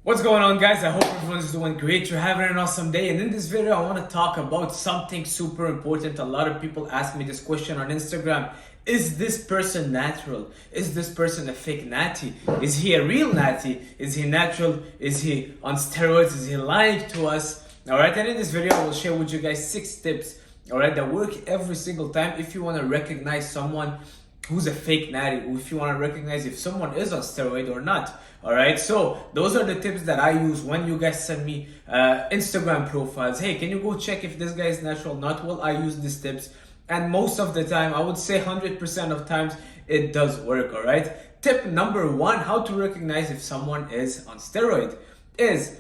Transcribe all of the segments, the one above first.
What's going on, guys? I hope everyone's doing great. You're having an awesome day. And in this video, I want to talk about something super important. A lot of people ask me this question on Instagram. Is this person natural? Is this person a fake Natty? Is he a real Natty? Is he natural? Is he on steroids? Is he lying to us? Alright, and in this video, I will share with you guys 6 tips, alright, that work every single time if you want to recognize someone who's a fake Natty, or if you want to recognize if someone is on steroid or not. All right, so those are the tips that I use when you guys send me Instagram profiles. Hey, can you go check if this guy is natural or not? Well, I use these tips, and most of the time, I would say 100% of times, it does work. All right, tip number 1, how to recognize if someone is on steroid is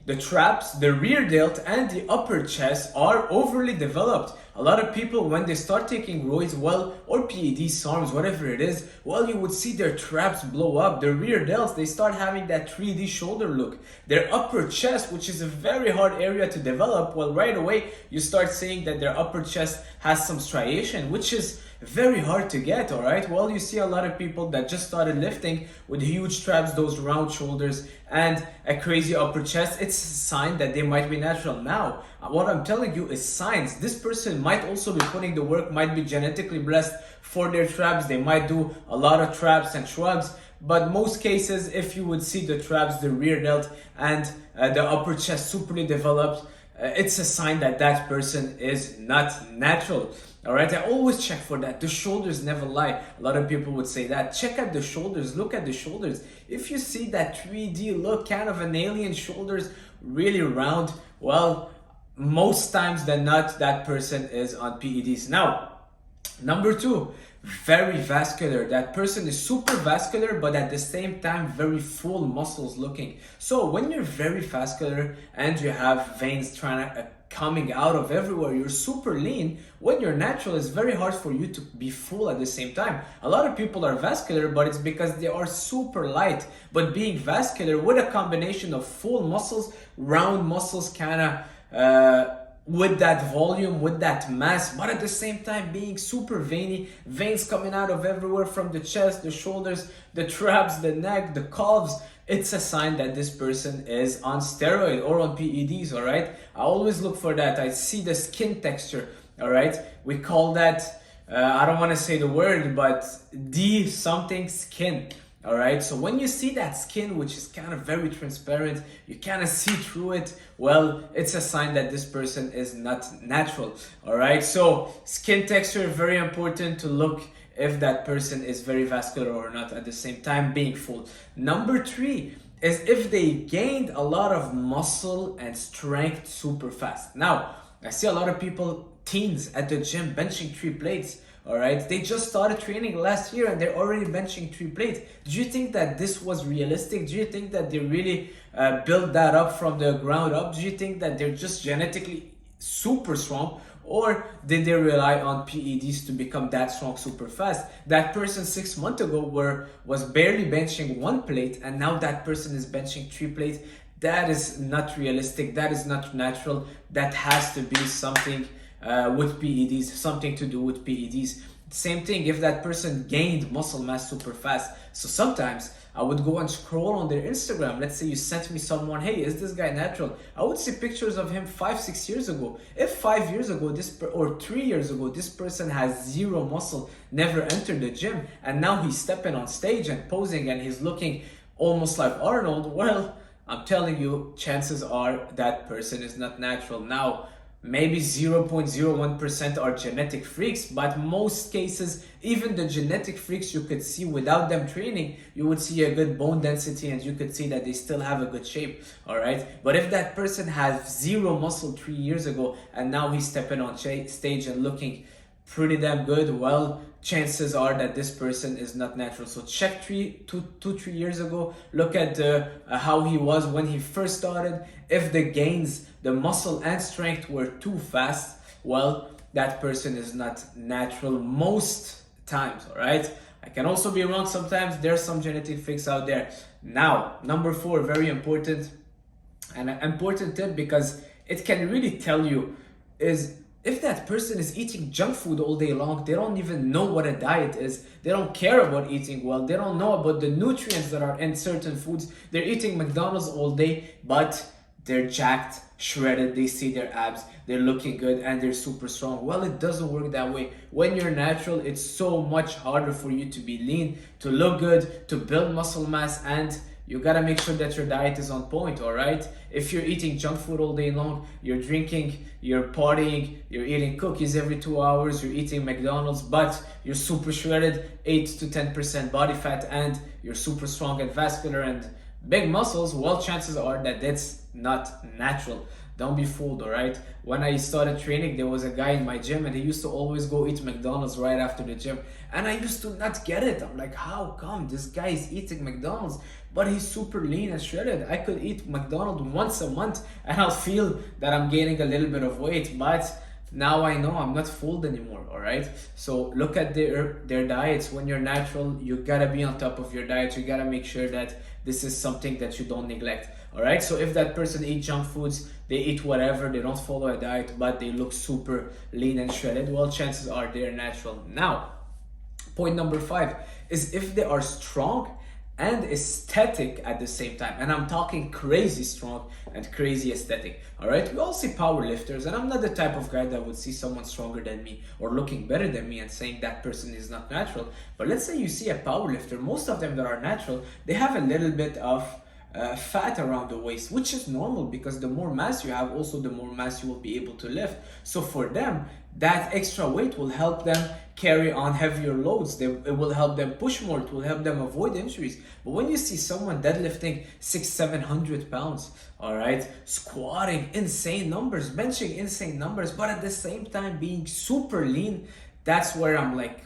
the traps, the rear delt, and the upper chest are overly developed. A lot of people, when they start taking roids, well, or PEDs, SARMs, whatever it is, well, you would see their traps blow up. Their rear delts, they start having that 3D shoulder look. Their upper chest, which is a very hard area to develop, well, right away, you start seeing that their upper chest has some striation, which is very hard to get. All right, well, you see a lot of people that just started lifting with huge traps, those round shoulders, and a crazy upper chest. It's a sign that they might be natural. Now, what I'm telling you is signs. This person might also be putting the work, might be genetically blessed for their traps. They might do a lot of traps and shrugs, but most cases, if you would see the traps, the rear delt, and the upper chest superly developed, it's a sign that that person is not natural. All right, I always check for that. The shoulders never lie. A lot of people would say that. Check at the shoulders, look at the shoulders. If you see that 3D look, kind of an alien shoulders, really round, well, most times than not, that person is on PEDs. Now, number 2, very vascular. That person is super vascular, but at the same time, very full muscles looking. So when you're very vascular and you have veins trying to coming out of everywhere, you're super lean. When you're natural, it's very hard for you to be full at the same time. A lot of people are vascular, but it's because they are super light. But being vascular with a combination of full muscles, round muscles, kind of with that volume, with that mass, but at the same time being super veiny, veins coming out of everywhere from the chest, the shoulders, the traps, the neck, the calves, it's a sign that this person is on steroid or on PEDs. All right, I always look for that. I see the skin texture. All right, we call that I don't want to say the word, but D something skin. All right, so when you see that skin, which is kind of very transparent, you kind of see through it, well, it's a sign that this person is not natural. All right, so skin texture is very important to look if that person is very vascular or not, at the same time being full. Number 3 is if they gained a lot of muscle and strength super fast. Now, I see a lot of people, teens at the gym, benching 3 plates. All right, they just started training last year and they're already benching 3 plates. Do you think that this was realistic? Do you think that they really built that up from the ground up? Do you think that they're just genetically super strong? Or did they rely on PEDs to become that strong super fast? That person 6 months ago was barely benching 1 plate, and now that person is benching 3 plates. That is not realistic. That is not natural. That has to be something with PEDs, something to do with PEDs. Same thing if that person gained muscle mass super fast. So sometimes I would go and scroll on their Instagram. Let's say you sent me someone, hey, is this guy natural? I would see pictures of him 5-6 years ago. If 5 years ago or 3 years ago this person has zero muscle, never entered the gym, and now he's stepping on stage and posing and he's looking almost like Arnold, well, I'm telling you, chances are that person is not natural. Now, maybe 0.01% are genetic freaks, but most cases, even the genetic freaks, you could see without them training, you would see a good bone density and you could see that they still have a good shape. All right, but if that person has zero muscle 3 years ago and now he's stepping on stage and looking pretty damn good, well, chances are that this person is not natural. So check 3 years ago, look at how he was when he first started. If the gains, the muscle and strength were too fast, well, that person is not natural most times. All right, I can also be wrong sometimes. There's some genetic freaks out there. Now, number 4, very important, and an important tip because it can really tell you is if that person is eating junk food all day long, they don't even know what a diet is. They don't care about eating well. They don't know about the nutrients that are in certain foods. They're eating McDonald's all day, but they're jacked, shredded, they see their abs, they're looking good, and they're super strong. Well, it doesn't work that way. When you're natural, it's so much harder for you to be lean, to look good, to build muscle mass, and you gotta make sure that your diet is on point, all right? If you're eating junk food all day long, you're drinking, you're partying, you're eating cookies every 2 hours, you're eating McDonald's, but you're super shredded, 8 to 10% body fat, and you're super strong and vascular and big muscles, well, chances are that that's not natural. Don't be fooled, all right? When I started training, there was a guy in my gym and he used to always go eat McDonald's right after the gym. And I used to not get it. I'm like, how come this guy is eating McDonald's, but he's super lean and shredded? I could eat McDonald's once a month and I'll feel that I'm gaining a little bit of weight, but now I know I'm not fooled anymore, all right? So look at their diets. When you're natural, you gotta be on top of your diet. You gotta make sure that this is something that you don't neglect, all right? So if that person eats junk foods, they eat whatever, they don't follow a diet, but they look super lean and shredded, well, chances are they're natural. Now, point number 5 is if they are strong and aesthetic at the same time, and I'm talking crazy strong and crazy aesthetic, all right? We all see power lifters, and I'm not the type of guy that would see someone stronger than me or looking better than me and saying that person is not natural. But let's say you see a power lifter, most of them that are natural, they have a little bit of fat around the waist, which is normal because the more mass you have, also the more mass you will be able to lift. So for them, that extra weight will help them carry on heavier loads. It will help them push more. It will help them avoid injuries. But when you see someone deadlifting 600-700 pounds, all right, squatting insane numbers, benching insane numbers, but at the same time being super lean, that's where I'm like,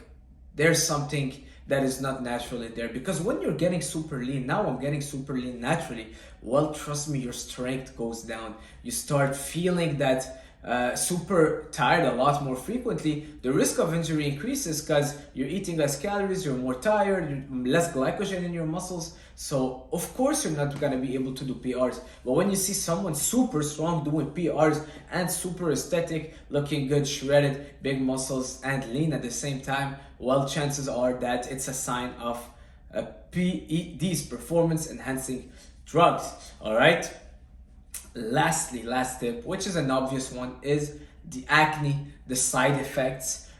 there's something that is not natural in there. Because when you're getting super lean, now I'm getting super lean naturally, well, trust me, your strength goes down. You start feeling that super tired a lot more frequently. The risk of injury increases because you're eating less calories, you're more tired, you're less glycogen in your muscles. So of course you're not gonna be able to do PRs. But when you see someone super strong doing PRs and super aesthetic, looking good, shredded, big muscles and lean at the same time, well, chances are that it's a sign of PEDs, performance enhancing drugs, all right? Lastly, last tip, which is an obvious one, is the acne, the side effects,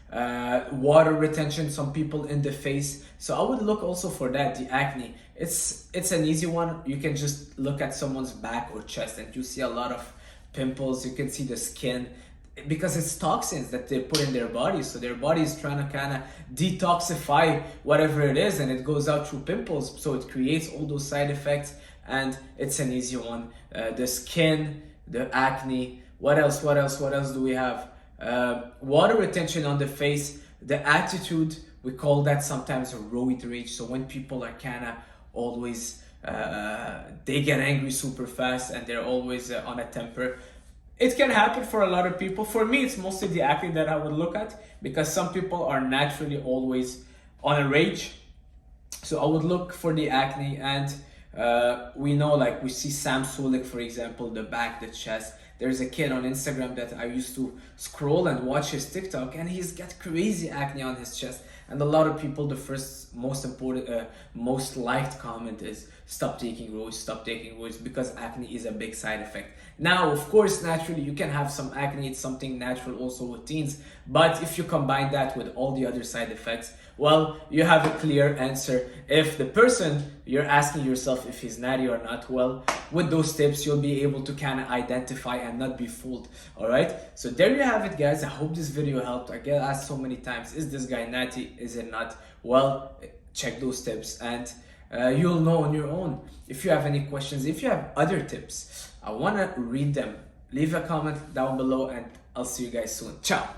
water retention, some people in the face. So I would look also for that, the acne. It's an easy one. You can just look at someone's back or chest and you see a lot of pimples. You can see the skin because it's toxins that they put in their body. So their body is trying to kind of detoxify whatever it is, and it goes out through pimples. So it creates all those side effects, and it's an easy one. The skin, the acne, what else do we have? Water retention on the face, the attitude, we call that sometimes a roid rage. So when people are kind of always, they get angry super fast and they're always on a temper. It can happen for a lot of people. For me, it's mostly the acne that I would look at because some people are naturally always on a rage. So I would look for the acne, and we know, like we see Sam Sulek, for example, the back, the chest. There's a kid on Instagram that I used to scroll and watch his TikTok, and he's got crazy acne on his chest. And a lot of people, the first most liked comment is stop taking roids, because acne is a big side effect. Now, of course, naturally you can have some acne. It's something natural also with teens. But if you combine that with all the other side effects, well, you have a clear answer. If the person, you're asking yourself if he's natty or not, well, with those tips, you'll be able to kind of identify and not be fooled, all right? So there you have it, guys. I hope this video helped. I get asked so many times, is this guy natty? Is it not? Well, check those tips and you'll know on your own. If you have any questions, if you have other tips, I want to read them. Leave a comment down below and I'll see you guys soon. Ciao.